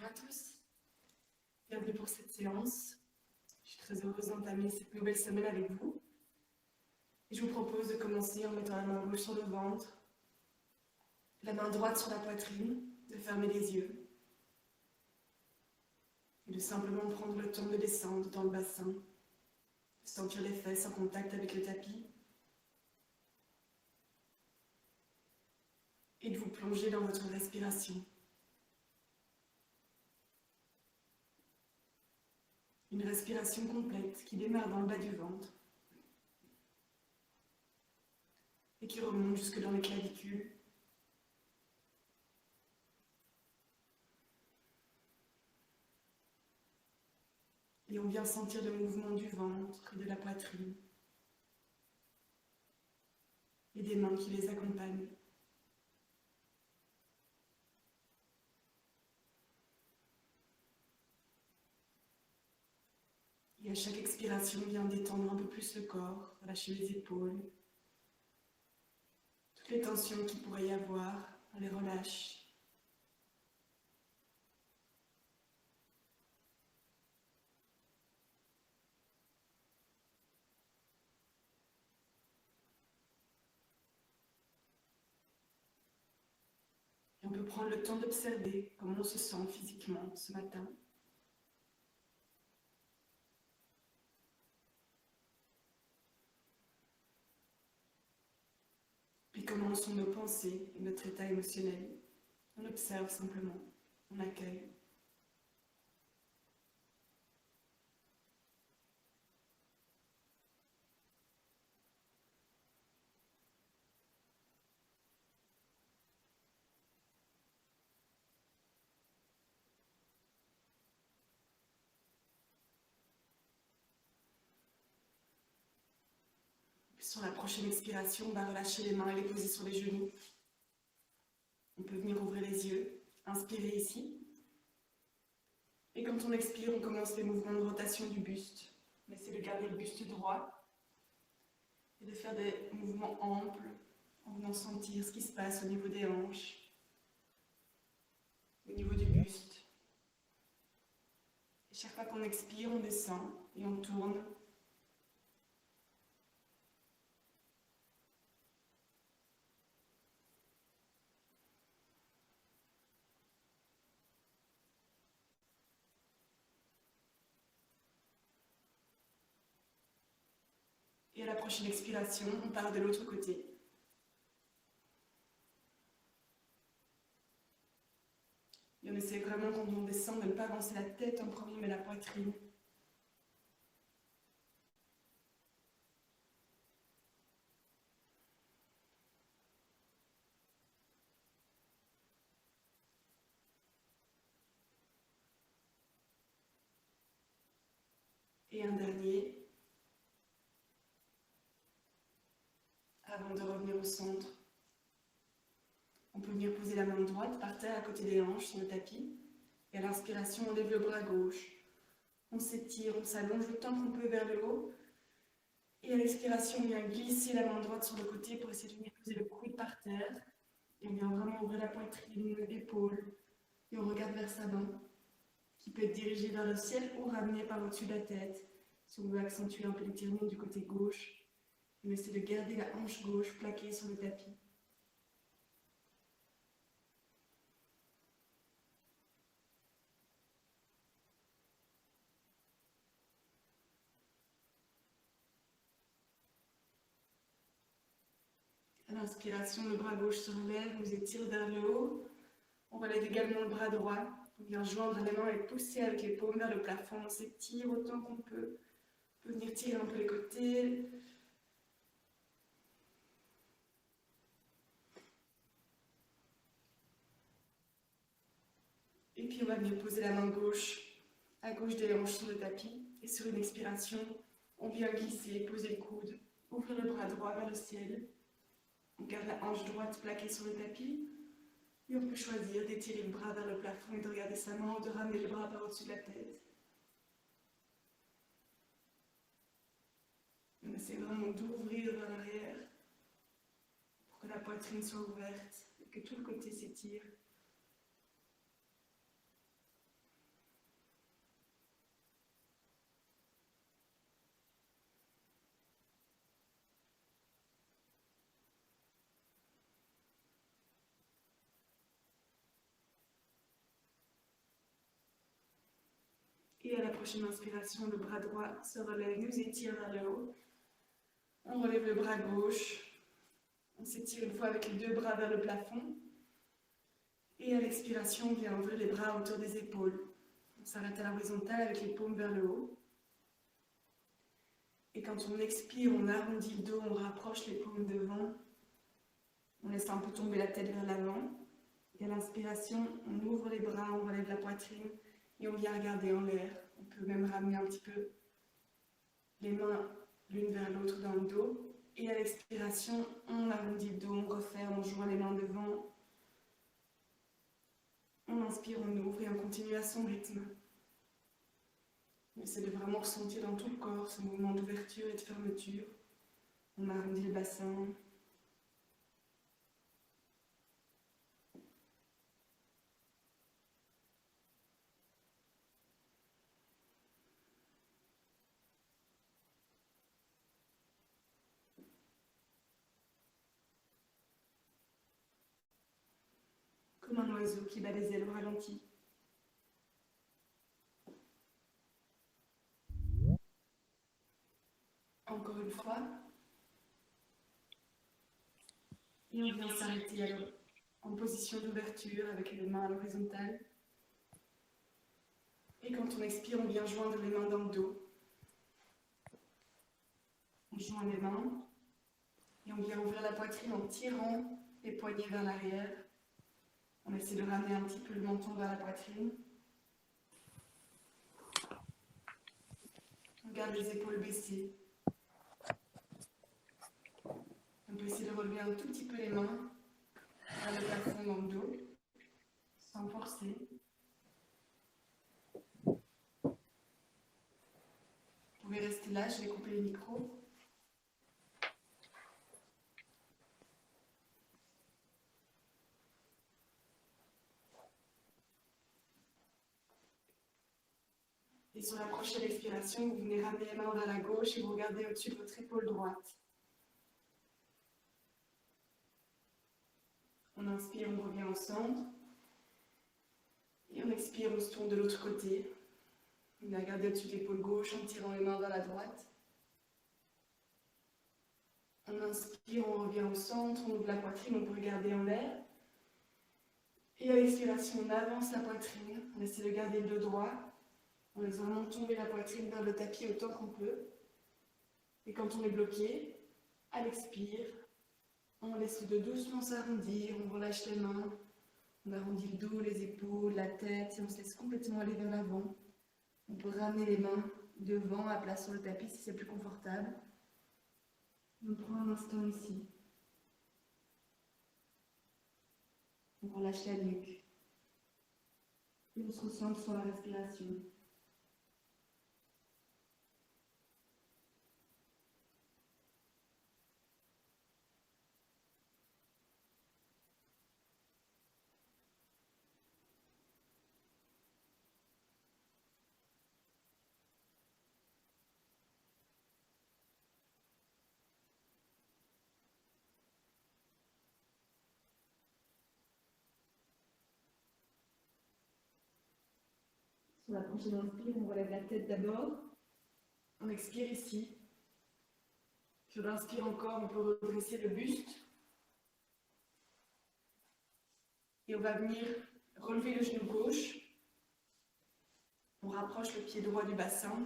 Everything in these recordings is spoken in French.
Bonjour à tous, bienvenue pour cette séance. Je suis très heureuse d'entamer cette nouvelle semaine avec vous. Et je vous propose de commencer en mettant la main gauche sur le ventre, la main droite sur la poitrine, de fermer les yeux et de simplement prendre le temps de descendre dans le bassin, de sentir les fesses en contact avec le tapis et de vous plonger dans votre respiration. Une respiration complète qui démarre dans le bas du ventre et qui remonte jusque dans les clavicules. Et on vient sentir le mouvement du ventre et de la poitrine et des mains qui les accompagnent. Et à chaque expiration, on vient détendre un peu plus le corps, relâcher les épaules. Toutes les tensions qu'il pourrait y avoir, on les relâche. Et on peut prendre le temps d'observer comment on se sent physiquement ce matin. Puis comment sont nos pensées et notre état émotionnel. On observe simplement, on accueille. Puis sur la prochaine expiration, on va relâcher les mains et les poser sur les genoux. On peut venir ouvrir les yeux, inspirer ici. Et quand on expire, on commence les mouvements de rotation du buste. On essaie de garder le buste droit et de faire des mouvements amples en venant sentir ce qui se passe au niveau des hanches, au niveau du buste. Et chaque fois qu'on expire, on descend et on tourne. Et à la prochaine expiration, on part de l'autre côté. Et on essaie vraiment, quand on descend, de ne pas avancer la tête en premier, mais la poitrine. Et un dernier, avant de revenir au centre. On peut venir poser la main droite par terre à côté des hanches sur le tapis. Et à l'inspiration, on lève le bras gauche. On s'étire, on s'allonge le temps qu'on peut vers le haut. Et à l'expiration, on vient glisser la main droite sur le côté pour essayer de venir poser le coude par terre. Et on vient vraiment ouvrir la poitrine, l'épaule. Et on regarde vers sa main, qui peut être dirigée vers le ciel ou ramenée par au-dessus de la tête. Si on veut accentuer un peu l'étirement du côté gauche, on essaie de garder la hanche gauche plaquée sur le tapis. À l'inspiration, le bras gauche se relève, nous étire vers le haut. On relève également le bras droit. On vient joindre les mains et pousser avec les paumes vers le plafond. On s'étire autant qu'on peut. On peut venir tirer un peu les côtés. Et puis on va venir poser la main gauche à gauche des hanches sur le tapis. Et sur une expiration, on vient glisser, poser le coude, ouvrir le bras droit vers le ciel. On garde la hanche droite plaquée sur le tapis. Et on peut choisir d'étirer le bras vers le plafond et de regarder sa main ou de ramener le bras par au-dessus de la tête. On essaie vraiment d'ouvrir vers l'arrière pour que la poitrine soit ouverte et que tout le côté s'étire. Et à la prochaine inspiration, le bras droit se relève, nous étire vers le haut. On relève le bras gauche. On s'étire une fois avec les deux bras vers le plafond. Et à l'expiration, on vient ouvrir les bras autour des épaules. On s'arrête à l'horizontale avec les paumes vers le haut. Et quand on expire, on arrondit le dos, on rapproche les paumes devant. On laisse un peu tomber la tête vers l'avant. Et à l'inspiration, on ouvre les bras, on relève la poitrine et on vient regarder en l'air. On peut même ramener un petit peu les mains l'une vers l'autre dans le dos. Et à l'expiration, on arrondit le dos, on referme, on joint les mains devant. On inspire, on ouvre et on continue à son rythme. On essaie de vraiment ressentir dans tout le corps ce mouvement d'ouverture et de fermeture. On arrondit le bassin. Comme un oiseau qui bat les ailes au ralenti. Encore une fois. Et on vient s'arrêter alors en position d'ouverture avec les mains à l'horizontale. Et quand on expire, on vient joindre les mains dans le dos. On joint les mains et on vient ouvrir la poitrine en tirant les poignets vers l'arrière. On essaie de ramener un petit peu le menton vers la poitrine. On garde les épaules baissées. On peut essayer de relever un tout petit peu les mains vers le plafond dans le dos, sans forcer. Vous pouvez rester là, je vais couper les micros. Et sur la prochaine expiration, vous venez ramener les mains vers la gauche et vous regardez au-dessus de votre épaule droite. On inspire, on revient au centre. Et on expire, on se tourne de l'autre côté. On vient regarder au-dessus de l'épaule gauche en tirant les mains vers la droite. On inspire, on revient au centre, on ouvre la poitrine, on peut regarder en l'air. Et à l'expiration, on avance la poitrine, on essaie de garder le dos droit. On laisse vraiment tomber la poitrine vers le tapis autant qu'on peut. Et quand on est bloqué, à l'expire, on laisse le dos doucement s'arrondir, on relâche les mains, on arrondit le dos, les épaules, la tête, et on se laisse complètement aller vers l'avant. On peut ramener les mains devant, à plat sur le tapis si c'est plus confortable. On prend un instant ici. On relâche la nuque. Et on se concentre sur la respiration. Sur la prochaine inspire, on relève la tête d'abord. On expire ici. Puis on inspire encore, on peut redresser le buste. Et on va venir relever le genou gauche. On rapproche le pied droit du bassin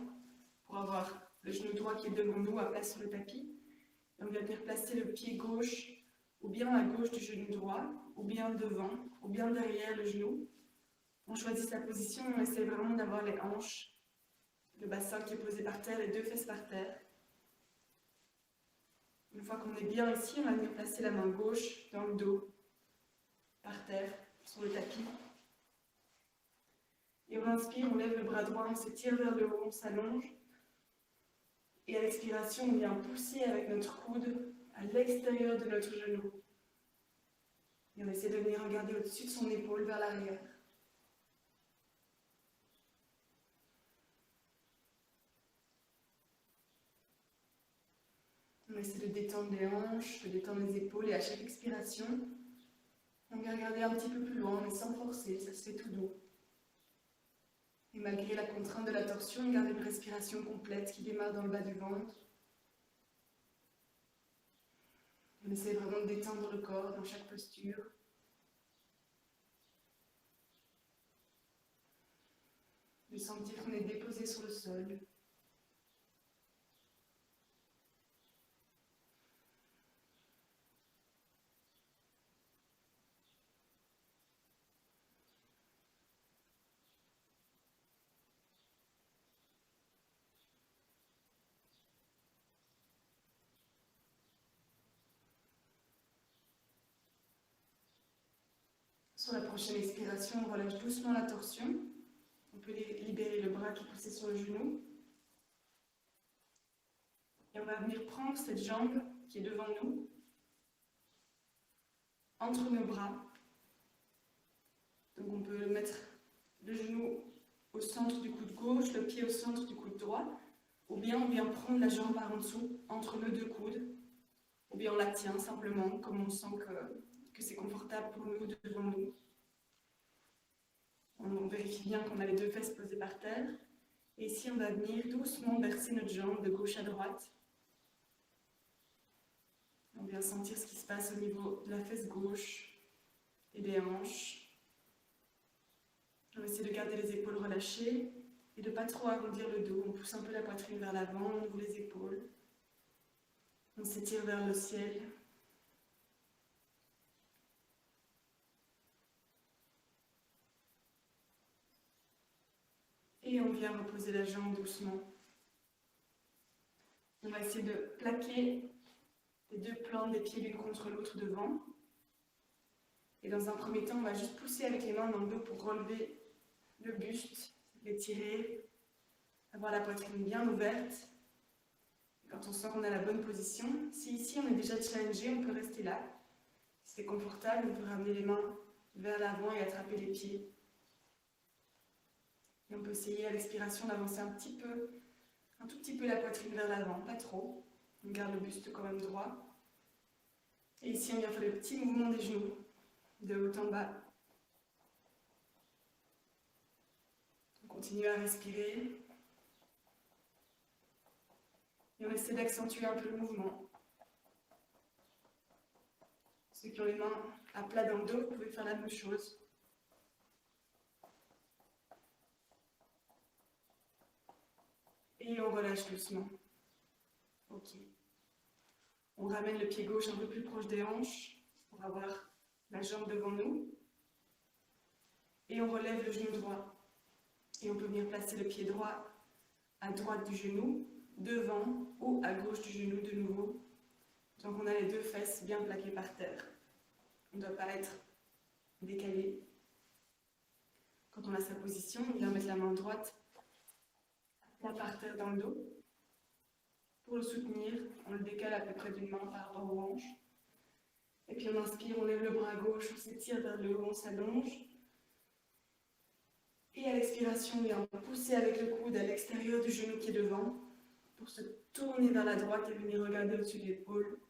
pour avoir le genou droit qui est devant nous à plat sur le tapis. Et on va venir placer le pied gauche ou bien à gauche du genou droit, ou bien devant, ou bien derrière le genou. On choisit sa position, on essaie vraiment d'avoir les hanches, le bassin qui est posé par terre, les deux fesses par terre. Une fois qu'on est bien ici, on va venir placer la main gauche dans le dos, par terre, sur le tapis. Et on inspire, on lève le bras droit, on s'étire vers le haut, on s'allonge. Et à l'expiration, on vient pousser avec notre coude à l'extérieur de notre genou. Et on essaie de venir regarder au-dessus de son épaule vers l'arrière. On essaie de détendre les hanches, de détendre les épaules et à chaque expiration, on vient regarder un petit peu plus loin mais sans forcer, ça se fait tout doux. Et malgré la contrainte de la torsion, on garde une respiration complète qui démarre dans le bas du ventre. On essaie vraiment de détendre le corps dans chaque posture. De sentir qu'on est déposé sur le sol. Sur la prochaine expiration, on relâche doucement la torsion. On peut libérer le bras qui est poussé sur le genou. Et on va venir prendre cette jambe qui est devant nous, entre nos bras. Donc on peut mettre le genou au centre du coude gauche, le pied au centre du coude droit, ou bien on vient prendre la jambe par en dessous, entre nos deux coudes, ou bien on la tient simplement, comme on sent que c'est confortable pour nous devant nous. On vérifie bien qu'on a les deux fesses posées par terre. Et ici, on va venir doucement bercer notre jambe de gauche à droite. On vient sentir ce qui se passe au niveau de la fesse gauche et des hanches. On essaie de garder les épaules relâchées et de ne pas trop arrondir le dos. On pousse un peu la poitrine vers l'avant, on ouvre les épaules. On s'étire vers le ciel. Et on vient reposer la jambe doucement. On va essayer de plaquer les deux plantes des pieds l'une contre l'autre devant. Et dans un premier temps, on va juste pousser avec les mains dans le dos pour relever le buste, l'étirer, avoir la poitrine bien ouverte. Et quand on sent qu'on a la bonne position, si ici on est déjà challengé, on peut rester là. Si c'est confortable, on peut ramener les mains vers l'avant et attraper les pieds. Et on peut essayer à l'expiration d'avancer un tout petit peu la poitrine vers l'avant, pas trop. On garde le buste quand même droit. Et ici, on vient faire le petit mouvement des genoux, de haut en bas. On continue à respirer. Et on essaie d'accentuer un peu le mouvement. Ceux qui ont les mains à plat dans le dos, vous pouvez faire la même chose. Et on relâche doucement. Ok. On ramène le pied gauche un peu plus proche des hanches pour avoir la jambe devant nous. Et on relève le genou droit. Et on peut venir placer le pied droit à droite du genou, devant ou à gauche du genou de nouveau. Donc on a les deux fesses bien plaquées par terre. On ne doit pas être décalé. Quand on a sa position, on vient mettre la main droite là par terre dans le dos. Pour le soutenir, on le décale à peu près d'une main par rapport aux hanches. Et puis on inspire, on lève le bras gauche, on s'étire vers le haut, on s'allonge. Et à l'expiration, on vient pousser avec le coude à l'extérieur du genou qui est devant pour se tourner vers la droite et venir regarder au-dessus de l'épaule.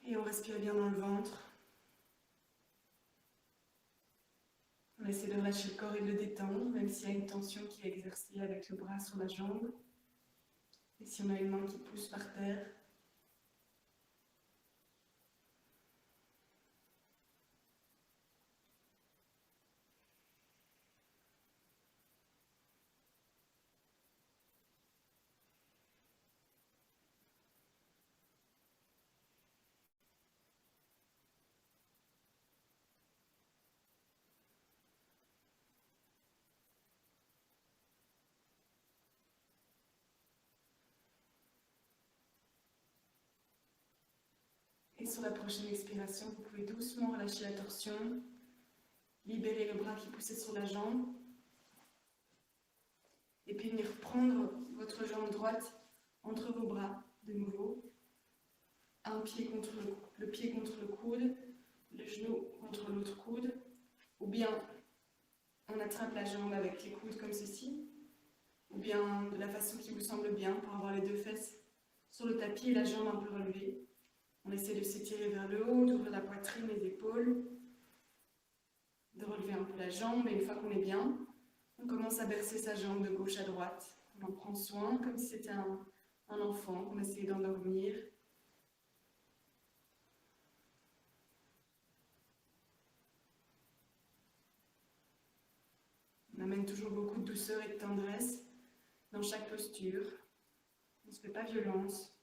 Et on respire bien dans le ventre. On essaie de relâcher le corps et de le détendre, même s'il y a une tension qui est exercée avec le bras sur la jambe. Et si on a une main qui pousse par terre. Et sur la prochaine expiration, vous pouvez doucement relâcher la torsion, libérer le bras qui poussait sur la jambe, et puis venir prendre votre jambe droite entre vos bras, de nouveau. Un pied contre le pied contre le coude, le genou contre l'autre coude, ou bien on attrape la jambe avec les coudes comme ceci, ou bien de la façon qui vous semble bien pour avoir les deux fesses sur le tapis et la jambe un peu relevée. On essaie de s'étirer vers le haut, d'ouvrir la poitrine, les épaules. un peu la jambe et une fois qu'on est bien, on commence à bercer sa jambe de gauche à droite. On en prend soin comme si c'était un enfant qu'on essaye d'endormir. On amène toujours beaucoup de douceur et de tendresse dans chaque posture. On ne se fait pas violence.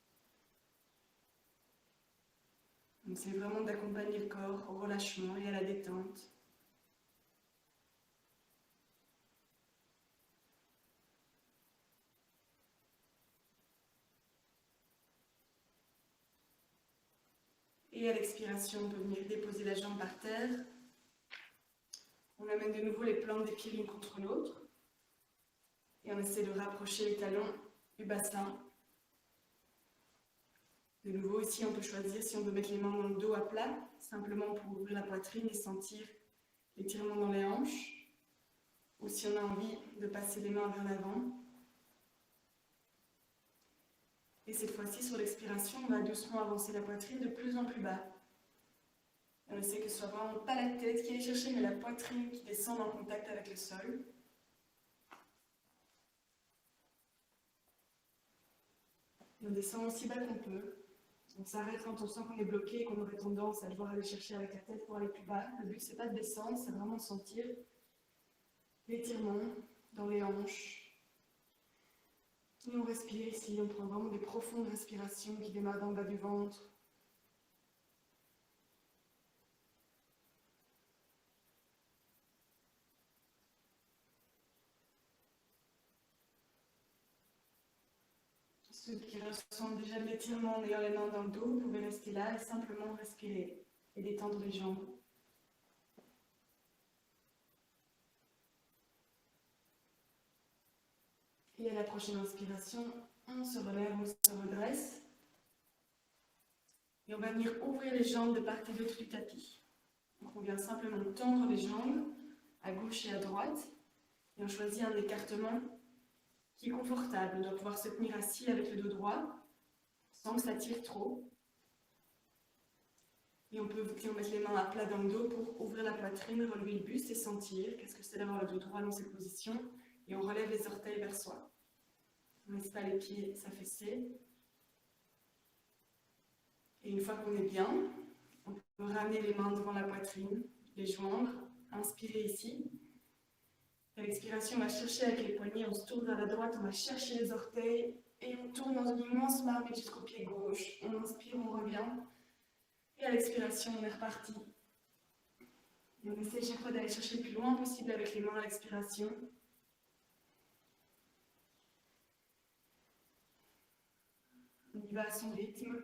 On essaie vraiment d'accompagner le corps au relâchement et à la détente. Et à l'expiration, on peut venir déposer la jambe par terre. On amène de nouveau les plantes des pieds l'une contre l'autre. Et on essaie de rapprocher les talons du bassin. De nouveau, ici, on peut choisir si on veut mettre les mains dans le dos à plat, simplement pour ouvrir la poitrine et sentir l'étirement dans les hanches. Ou si on a envie de passer les mains vers l'avant. Et cette fois-ci, sur l'expiration, on va doucement avancer la poitrine de plus en plus bas. On essaie que ce soit vraiment pas la tête qui aille chercher, mais la poitrine qui descend en contact avec le sol. Et on descend aussi bas qu'on peut. On s'arrête quand on sent qu'on est bloqué et qu'on aurait tendance à devoir aller chercher avec la tête pour aller plus bas. Le but, c'est pas de descendre, c'est vraiment de sentir l'étirement dans les hanches. Et on respire ici, on prend vraiment des profondes respirations qui démarrent dans le bas du ventre. Ceux qui ressentent déjà de l'étirement en ayant les mains dans le dos, vous pouvez rester là et simplement respirer et détendre les jambes. Et à la prochaine inspiration, on se relève, on se redresse. Et on va venir ouvrir les jambes de part et d'autre du tapis. Donc on vient simplement tendre les jambes à gauche et à droite. Et on choisit un écartement qui est confortable. On doit pouvoir se tenir assis avec le dos droit, sans que ça tire trop. Et on peut mettre les mains à plat dans le dos pour ouvrir la poitrine, relever le buste et sentir qu'est-ce que c'est d'avoir le dos droit dans cette position. Et on relève les orteils vers soi. On ne laisse pas les pieds s'affaisser. Et une fois qu'on est bien, on peut ramener les mains devant la poitrine, les joindre, inspirer ici. À l'expiration, on va chercher avec les poignets, on se tourne vers la droite, on va chercher les orteils et on tourne dans une immense marmite jusqu'au pied gauche. On inspire, on revient. Et à l'expiration, on est reparti. Et on essaie chaque fois d'aller chercher le plus loin possible avec les mains à l'expiration. On y va à son rythme.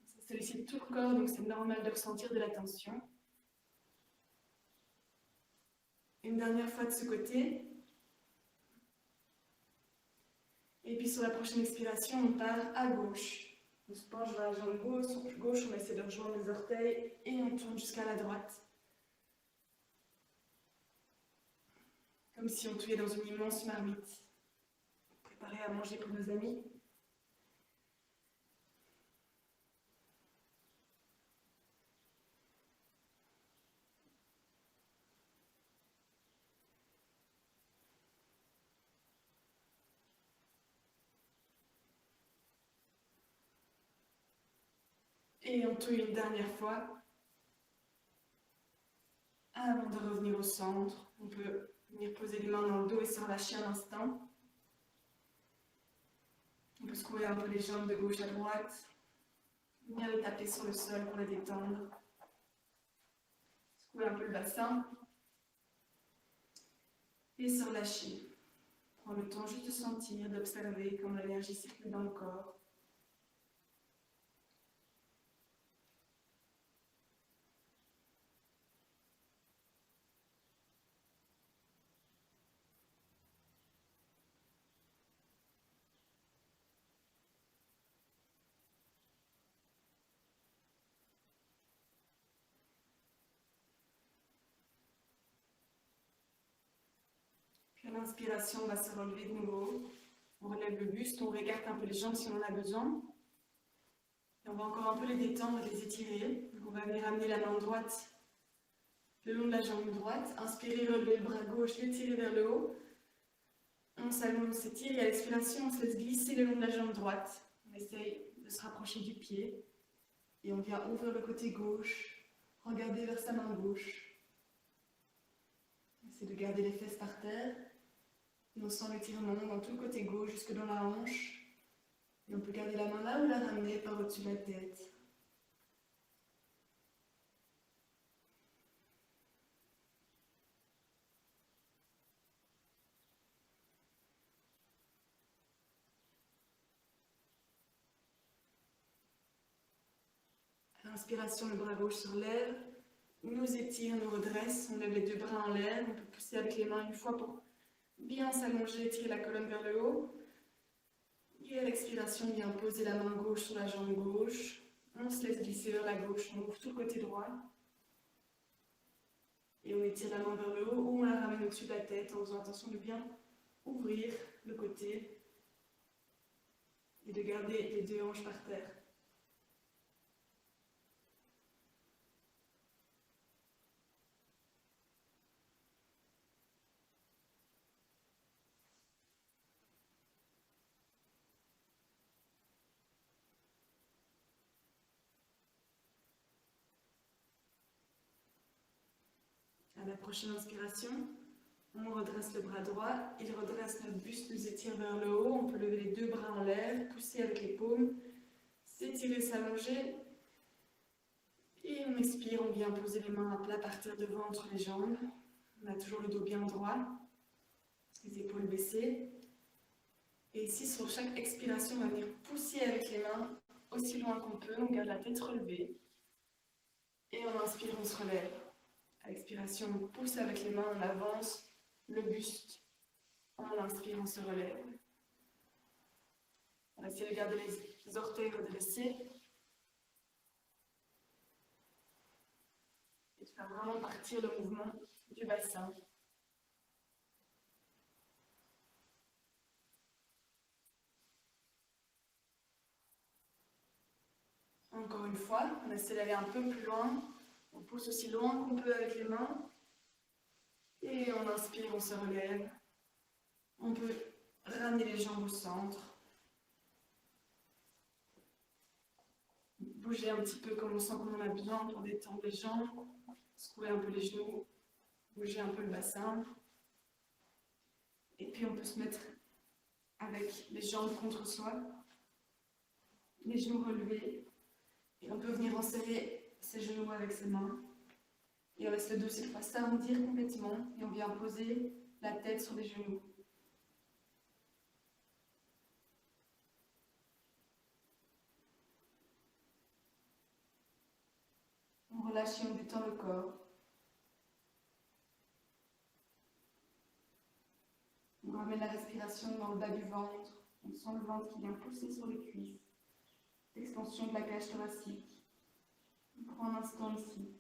Ça sollicite tout le corps, donc c'est normal de ressentir de la tension. Une dernière fois de ce côté. Et puis sur la prochaine expiration, on part à gauche. On se penche vers la jambe gauche, on essaie de rejoindre les orteils et on tourne jusqu'à la droite. Comme si on tuait dans une immense marmite. Préparée à manger pour nos amis. Et on touille une dernière fois. Avant de revenir au centre, on peut venir poser les mains dans le dos et se relâcher un instant. On peut secouer un peu les jambes de gauche à droite. Venir les taper sur le sol pour les détendre. Secouer un peu le bassin. Et se relâcher. Prendre le temps juste de sentir, d'observer comment l'énergie circule dans le corps. Puis à l'inspiration, on va se relever de nouveau. On relève avec le buste, on réécarte un peu les jambes si on en a besoin. Et on va encore un peu les détendre et les étirer. Donc on va venir amener la main droite le long de la jambe droite. Inspirez, relevez le bras gauche, l'étirez vers le haut. On s'allonge, on s'étire et à l'expiration, on se laisse glisser le long de la jambe droite. On essaye de se rapprocher du pied. Et on vient ouvrir le côté gauche, regarder vers sa main gauche. Essayez de garder les fesses par terre. Et on sent l'étirement dans tout le côté gauche jusque dans la hanche. Et on peut garder la main là ou la ramener par au-dessus de la tête. À l'inspiration, le bras gauche se relève. On nous étire, nous redresse. On lève les deux bras en l'air. On peut pousser avec les mains une fois pour bien s'allonger, étirer la colonne vers le haut. Et à l'expiration, bien poser la main gauche sur la jambe gauche. On se laisse glisser vers la gauche. On ouvre tout le côté droit. Et on étire la main vers le haut ou on la ramène au-dessus de la tête en faisant attention de bien ouvrir le côté et de garder les deux hanches par terre. À la prochaine inspiration, on redresse le bras droit, il redresse notre buste, nous étire vers le haut, on peut lever les deux bras en l'air, pousser avec les paumes, s'étirer, s'allonger. Et on expire, on vient poser les mains à plat par terre devant entre les jambes. On a toujours le dos bien droit, les épaules baissées. Et ici, sur chaque expiration, on va venir pousser avec les mains aussi loin qu'on peut. On garde la tête relevée. Et on inspire, on se relève. À l'expiration, on pousse avec les mains, on avance le buste. On inspire, on se relève. On va essayer de garder les orteils redressés. Et de faire vraiment partir le mouvement du bassin. Encore une fois, on essaie d'aller un peu plus loin. On pousse aussi loin qu'on peut avec les mains. Et on inspire, on se relève. On peut ramener les jambes au centre. Bouger un petit peu comme on sent qu'on en a besoin pour détendre les jambes. Secouer un peu les genoux. Bouger un peu le bassin. Et puis on peut se mettre avec les jambes contre soi. Les genoux relevés. Et on peut venir enserrer ses genoux avec ses mains. Et on laisse le dos cette fois s'arrondir complètement. Et on vient poser la tête sur les genoux. On relâche et on détend le corps. On ramène la respiration dans le bas du ventre. On sent le ventre qui vient pousser sur les cuisses. L'extension de la cage thoracique. On prend un instant ici.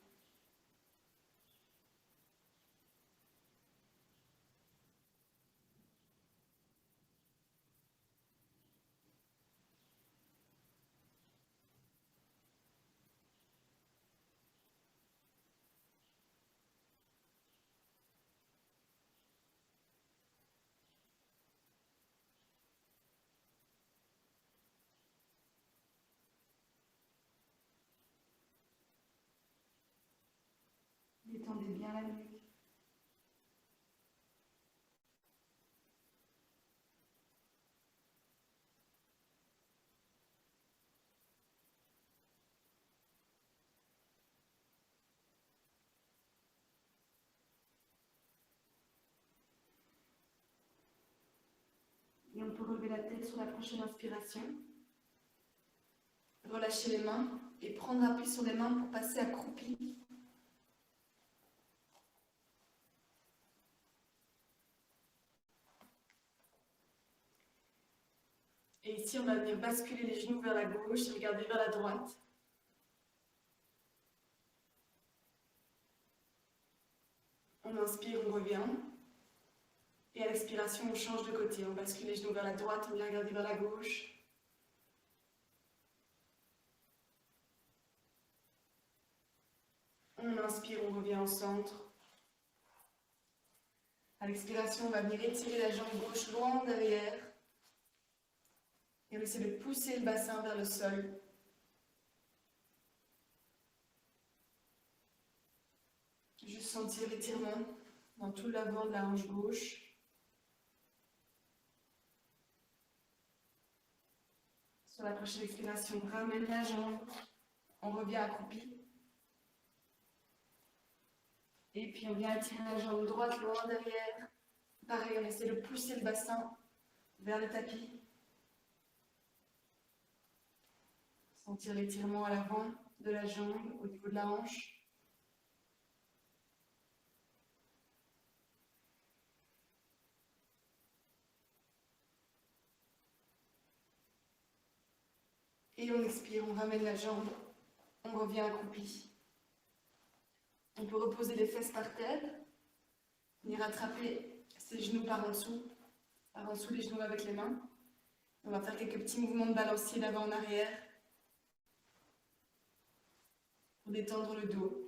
Détendez bien la nuque. Et on peut relever la tête sur la prochaine inspiration. Relâcher les mains et prendre appui sur les mains pour passer accroupi. Et ici, on va venir basculer les genoux vers la gauche et regarder vers la droite. On inspire, on revient. Et à l'expiration, on change de côté. On bascule les genoux vers la droite, on vient regarder vers la gauche. On inspire, on revient au centre. À l'expiration, on va venir étirer la jambe gauche loin en arrière. Et on essaie de pousser le bassin vers le sol. Juste sentir l'étirement dans tout l'avant de la hanche gauche. Sur la prochaine expiration, on ramène la jambe. On revient accroupi. Et puis on vient étirer la jambe droite loin derrière. Pareil, on essaie de pousser le bassin vers le tapis. Sentir l'étirement à l'avant de la jambe, au niveau de la hanche. Et on expire, on ramène la jambe, on revient accroupi. On peut reposer les fesses par terre, venir attraper ses genoux par en dessous les genoux avec les mains. On va faire quelques petits mouvements de balancier d'avant en arrière pour détendre le dos.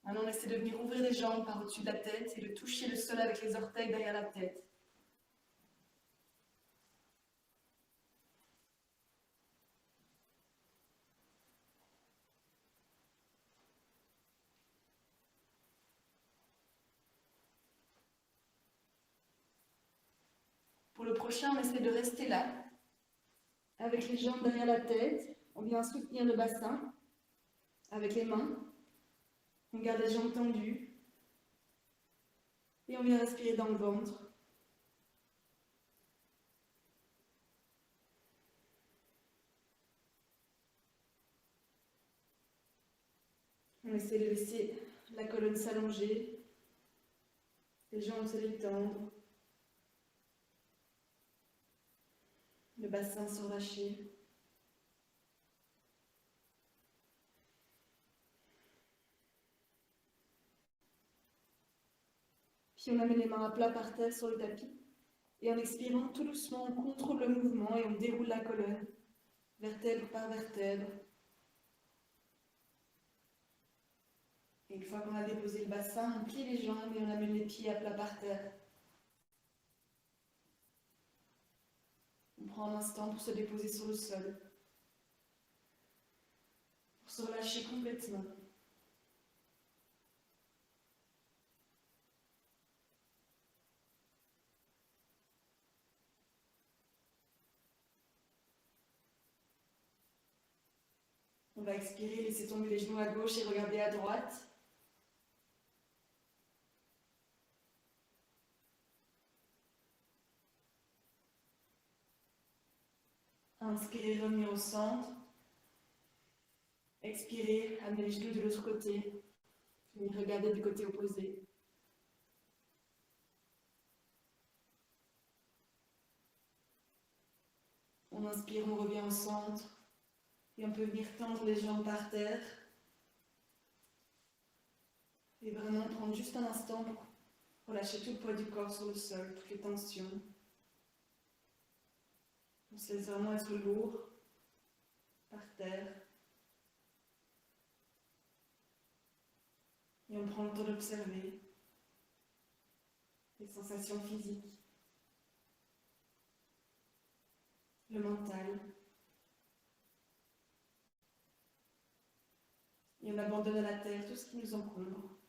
Maintenant, on essaie de venir ouvrir les jambes par au-dessus de la tête et de toucher le sol avec les orteils derrière la tête. Pour le prochain, on essaie de rester là, avec les jambes derrière la tête. On vient soutenir le bassin avec les mains. On garde les jambes tendues. Et on vient respirer dans le ventre. On essaie de laisser la colonne s'allonger, les jambes se détendre, le bassin se relâcher. Puis on amène les mains à plat par terre sur le tapis. Et en expirant tout doucement, on contrôle le mouvement et on déroule la colonne, vertèbre par vertèbre. Et une fois qu'on a déposé le bassin, on plie les jambes et on amène les pieds à plat par terre. On prend un instant pour se déposer sur le sol, pour se relâcher complètement. On va expirer, laisser tomber les genoux à gauche et regarder à droite. Inspirez, revenir au centre. Expirez, amenez les genoux de l'autre côté. Puis regardez du côté opposé. On inspire, on revient au centre. Et on peut venir tendre les jambes par terre. Et vraiment prendre juste un instant pour relâcher tout le poids du corps sur le sol, toutes les tensions. On se laisse vraiment être lourd, par terre. Et on prend le temps d'observer les sensations physiques, le mental. Et on abandonne à la terre tout ce qui nous encombre.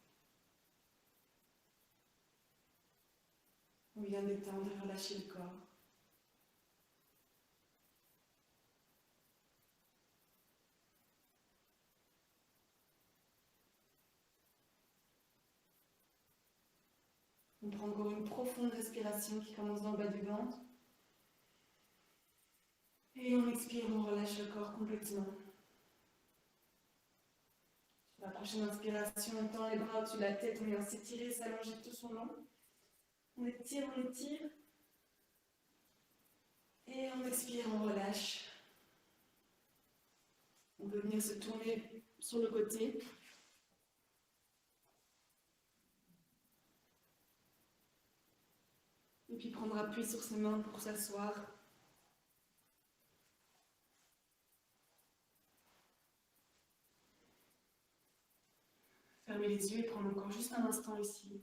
On vient détendre et relâcher le corps. On prend encore une profonde respiration qui commence dans le bas du ventre. Et on expire, on relâche le corps complètement. Sur la prochaine inspiration, on tend les bras au-dessus de la tête, on vient s'étirer, s'allonger tout son long. On étire, on étire. Et on expire, on relâche. On peut venir se tourner sur le côté. Et puis prendre appui sur ses mains pour s'asseoir. Fermer les yeux et prendre encore juste un instant ici.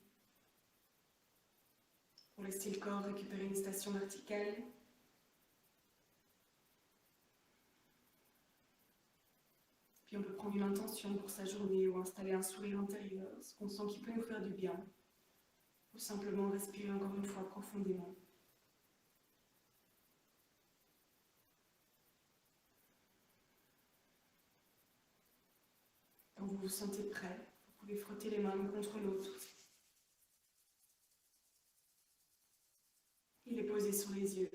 Pour laisser le corps récupérer une station verticale. Puis on peut prendre une intention pour sa journée ou installer un sourire intérieur, ce qu'on sent qui peut nous faire du bien. Ou simplement respirer encore une fois profondément. Quand vous vous sentez prêt, vous pouvez frotter les mains l'une contre l'autre. Et les poser sur les yeux.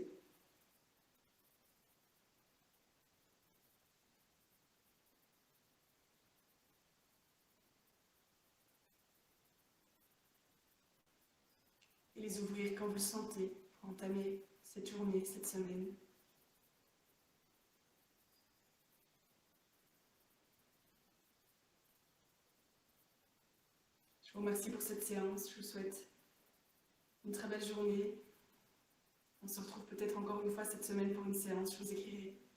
Et les ouvrir quand vous le sentez, pour entamer cette journée, cette semaine. Je vous remercie pour cette séance, je vous souhaite une très belle journée. On se retrouve peut-être encore une fois cette semaine pour une séance, je vous écrirai.